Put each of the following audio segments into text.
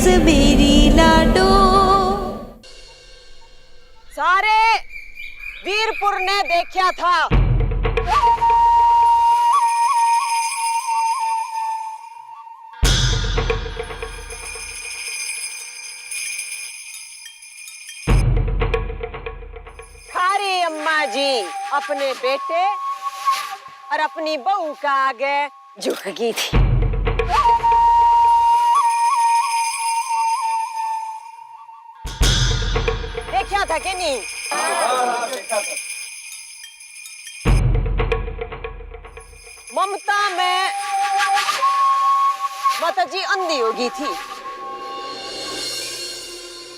मेरी लाडो। सारे वीरपुर ने देखा था। खारी अम्मा जी अपने बेटे और अपनी बहू का आगे झुक गई थी। देखा था कि नहीं? ममता में माता जी अंधी हो गई थी।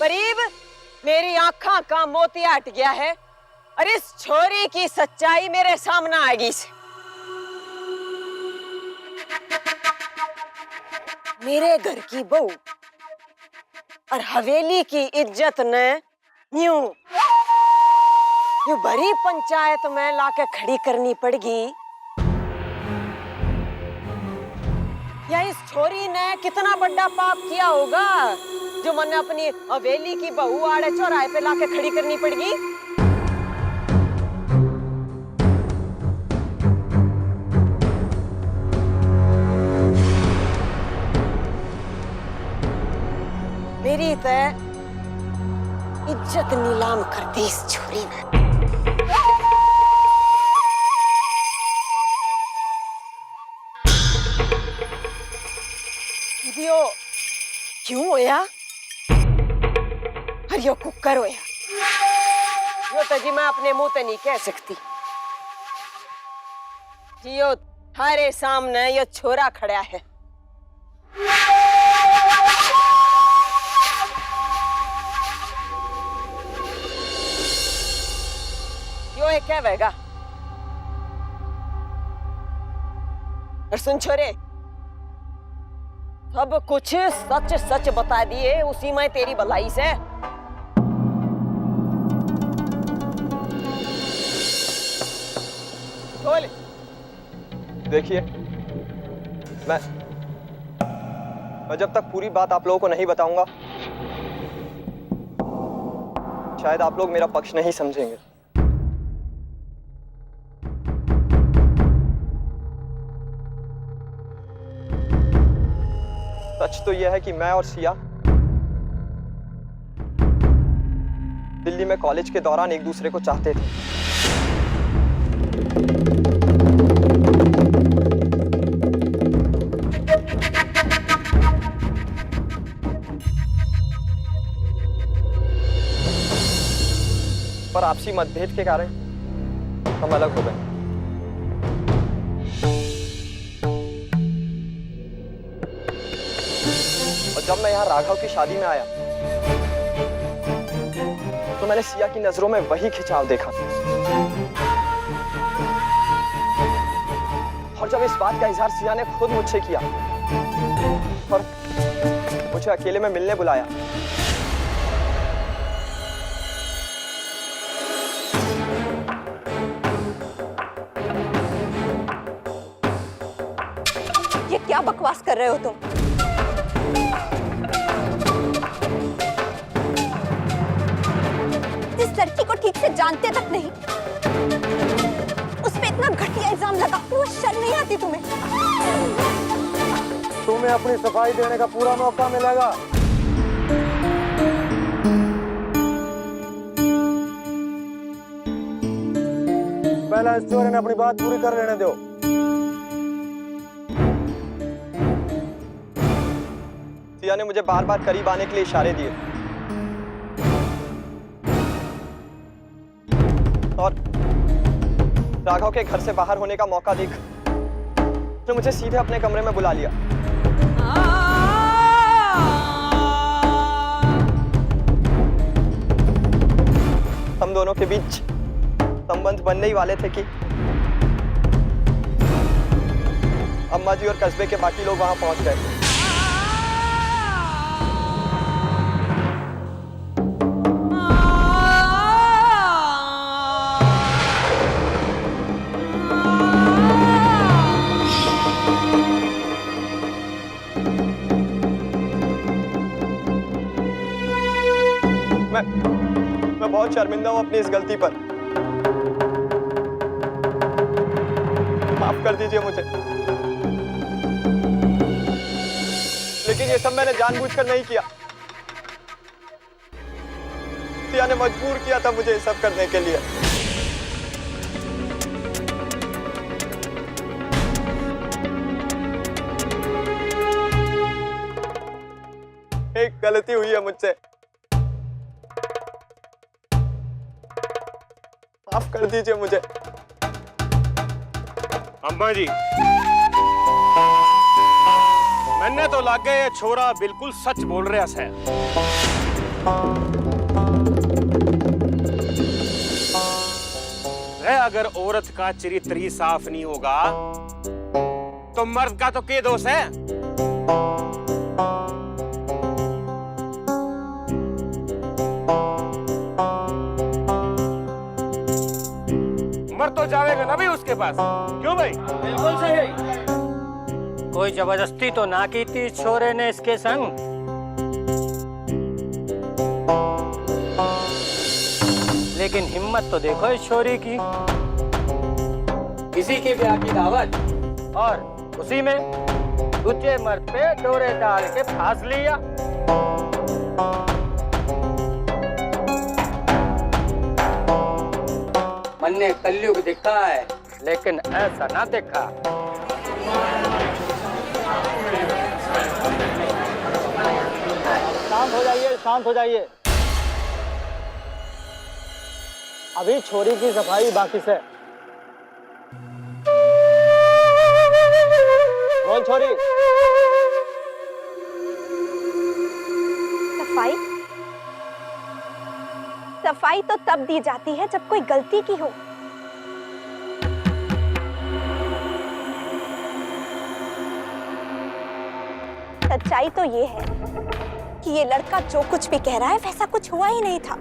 करीब मेरी आंखों का मोतिया हट गया है और इस छोरी की सच्चाई मेरे सामने आ गई से। मेरे घर की बहू और हवेली की इज्जत ने यूं भरी पंचायत में लाके खड़ी करनी पड़गी। या इस छोरी ने कितना बड़ा पाप किया होगा जो मैंने अपनी हवेली की बहू आड़े चौराहे पे लाके खड़ी करनी पड़गी। मेरी तो इज्जत नीलाम कर दी इस छोरी ने। यो क्यों होया? और यो कुकर होया? यो तो जी मैं अपने मुंह ते नहीं कह सकती जी। यो थारे सामने यो छोरा खड़ा है। यो है क्या वेगा? और सुन छोरे, सब कुछ सच सच बता दिए उसी में तेरी भलाई से। बोल। देखिए, मैं जब तक पूरी बात आप लोगों को नहीं बताऊंगा शायद आप लोग मेरा पक्ष नहीं समझेंगे। सच तो यह है कि मैं और सिया दिल्ली में कॉलेज के दौरान एक दूसरे को चाहते थे। पर आपसी मतभेद के कारण हम अलग हो गए। जब मैं यहाँ राघव की शादी में आया तो मैंने सिया की नजरों में वही खिंचाव देखा। और जब इस बात का इजहार सिया ने खुद मुझसे किया और मुझे अकेले में मिलने बुलाया ये क्या बकवास कर रहे हो तुम? इस लड़की को ठीक से जानते तक नहीं, उस पे इतना घटिया इल्जाम लगाते हुए शर्म नहीं आती तुम्हें? तुम्हें अपनी सफाई देने का पूरा मौका मिलेगा। पहला इस चोर ने अपनी बात पूरी कर लेने दो। सिया ने मुझे बार बार करीब आने के लिए इशारे दिए और राघव के घर से बाहर होने का मौका देख उसने मुझे सीधे अपने कमरे में बुला लिया। हम दोनों के बीच संबंध बनने ही वाले थे कि अम्मा जी और कस्बे के बाकी लोग वहां पहुंच गए। मैं बहुत शर्मिंदा हूँ अपनी इस गलती पर। माफ कर दीजिए मुझे। लेकिन ये सब मैंने जानबूझकर नहीं किया। सिया ने मजबूर किया था मुझे ये सब करने के लिए। एक गलती हुई है मुझसे, माफ कर दीजिए मुझे। अम्मा जी, मैंने तो लागे ये छोरा बिल्कुल सच बोल रहा है। अगर औरत का चरित्र ही साफ नहीं होगा तो मर्द का तो क्या दोष है? मर तो जाएगा ना भी उसके पास, क्यों भाई? बिल्कुल सही। कोई जबरदस्ती तो ना की थी छोरे ने इसके संग। लेकिन हिम्मत तो देखो इस छोरी की। किसी के ब्याह की दावत और उसी में दूसरे मर्द पे डोरे डाल के फांस लिया। मन ने कलयुग देखा है लेकिन ऐसा ना देखा। शांत हो जाइए, शांत हो जाइए। अभी छोरी की सफाई बाकी से। बोल छोरी। सफाई? सफाई तो तब दी जाती है जब कोई गलती की हो। सच्चाई तो ये है कि ये लड़का जो कुछ भी कह रहा है वैसा कुछ हुआ ही नहीं था।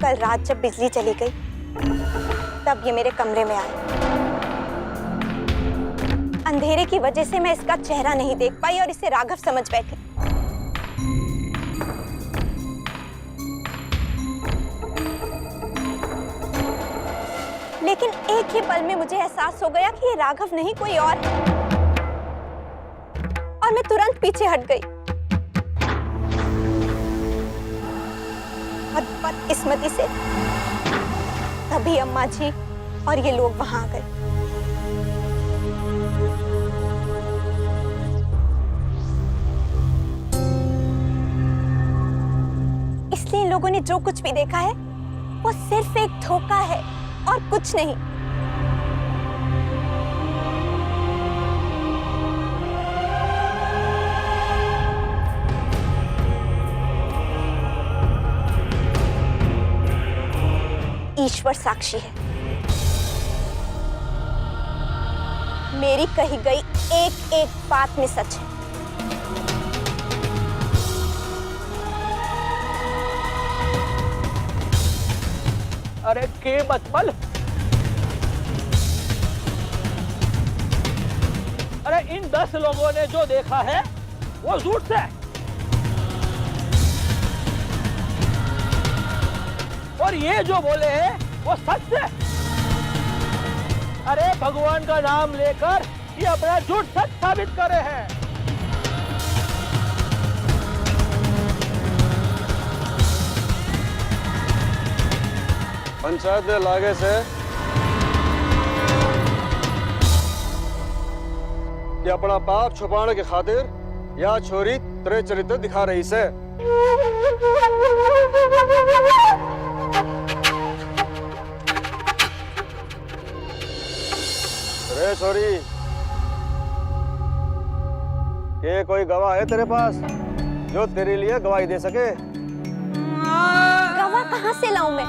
कल रात जब बिजली चली गई तब ये मेरे कमरे में आया। अंधेरे की वजह से मैं इसका चेहरा नहीं देख पाई और इसे राघव समझ बैठी। लेकिन एक ही पल में मुझे एहसास हो गया कि ये राघव नहीं कोई और मैं तुरंत पीछे हट गई। और बदकिस्मती से तभी अम्मा जी और ये लोग वहां आ गए। इसलिए इन लोगों ने जो कुछ भी देखा है वो सिर्फ एक धोखा है और कुछ नहीं। ईश्वर साक्षी है, मेरी कही गई एक एक बात में सच है। अरे के बचपन, अरे इन 10 लोगों ने जो देखा है वो झूठ है और ये जो बोले हैं वो सच है। अरे भगवान का नाम लेकर ये अपना झूठ सच साबित कर रहे हैं। पंचायत ने लागे से कि अपना पाप छुपाने की खातिर यह छोरी तेरे चरित्र दिखा रही से। रे छोरी, ये कोई गवाह है तेरे पास जो तेरे लिए गवाही दे सके? गवाह कहाँ से लाऊं मैं?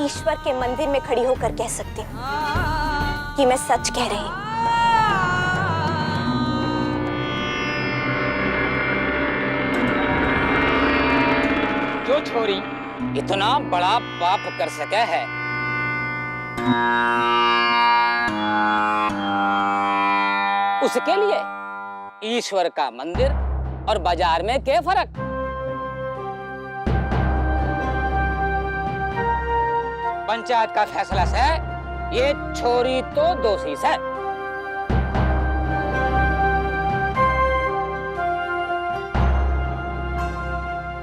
ईश्वर के मंदिर में खड़ी होकर कह सकती हूँ कि मैं सच कह रही हूँ। जो छोरी इतना बड़ा पाप कर सके है उसके लिए ईश्वर का मंदिर और बाजार में क्या फर्क? पंचायत का फैसला से ये छोरी तो दोषी है।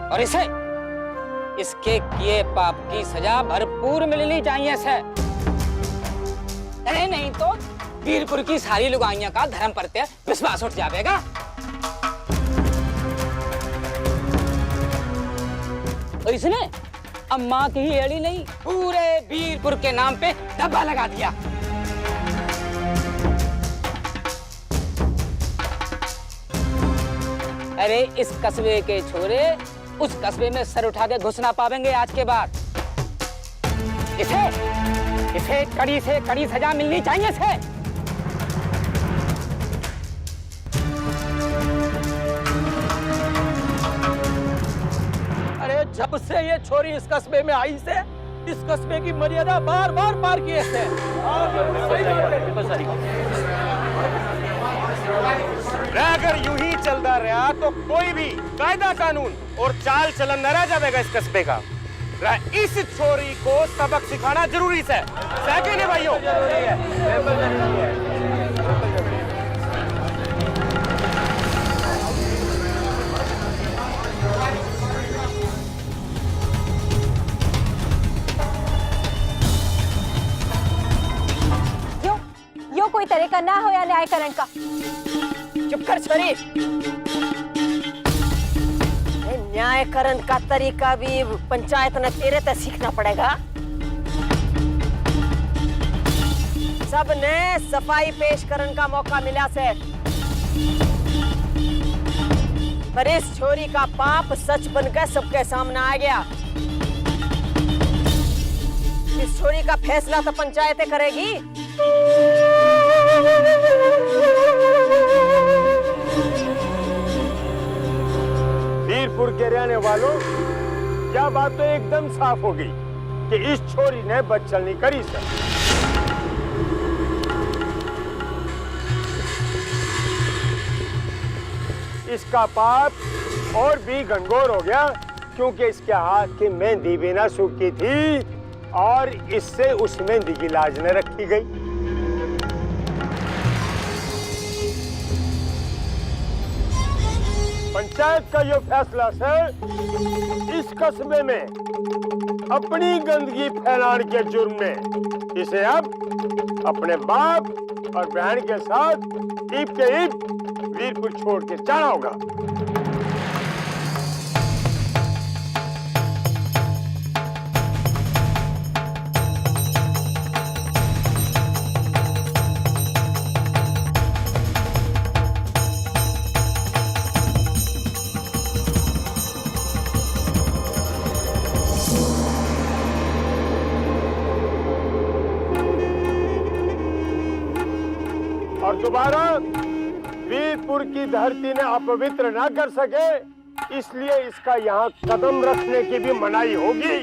और इसे इसके किए पाप की सजा भरपूर मिलनी चाहिए से। अरे नहीं तो वीरपुर की सारी लुगाइयां का धर्म पर विश्वास उठ जाएगा। और इसने अम्मा की ही एड़ी नहीं, पूरे वीरपुर के नाम पे धब्बा लगा दिया। अरे इस कस्बे के छोरे उस कस्बे में सर उठा के घुस ना पावेंगे आज के बाद। इसे कड़ी से कड़ी सजा मिलनी चाहिए से। अरे जब से ये छोरी इस कस्बे में आई से इस कस्बे की मर्यादा बार बार पार किए थे। अगर यूं ही चलता रहा तो कोई भी कायदा कानून और चाल चलन न रह जाएगा इस कस्बे का। इस छोरी को सबक सिखाना जरूरी है। सही नहीं भाइयों? यो कोई तरीका ना हो या न्यायकरण का। चुप कर छोरी। न्यायकरण का तरीका भी पंचायत ने तेरे से सीखना पड़ेगा। सबने सफाई पेश करने का मौका मिला से, पर इस छोरी का पाप सच बनकर सबके सामने आ गया। इस छोरी का फैसला तो पंचायतें करेगी। वीरपुर के रहने वालों, क्या बात तो एकदम साफ हो गई कि इस छोरी ने बदचलनी करी सर। इसका पाप और भी घनघोर हो गया क्योंकि इसके हाथ की मेहंदी भी ना सूखी थी और इससे उस मेहंदी की लाज न रखी गई। पंचायत का यह फैसला है इस कस्बे में अपनी गंदगी फैलाने के जुर्म में इसे अब अपने बाप और बहन के साथ ईब के ईब वीरपुर छोड़ के जाना होगा। और दोबारा वीरपुर की धरती ने अपवित्र ना कर सके, इसलिए इसका यहाँ कदम रखने की भी मनाही होगी।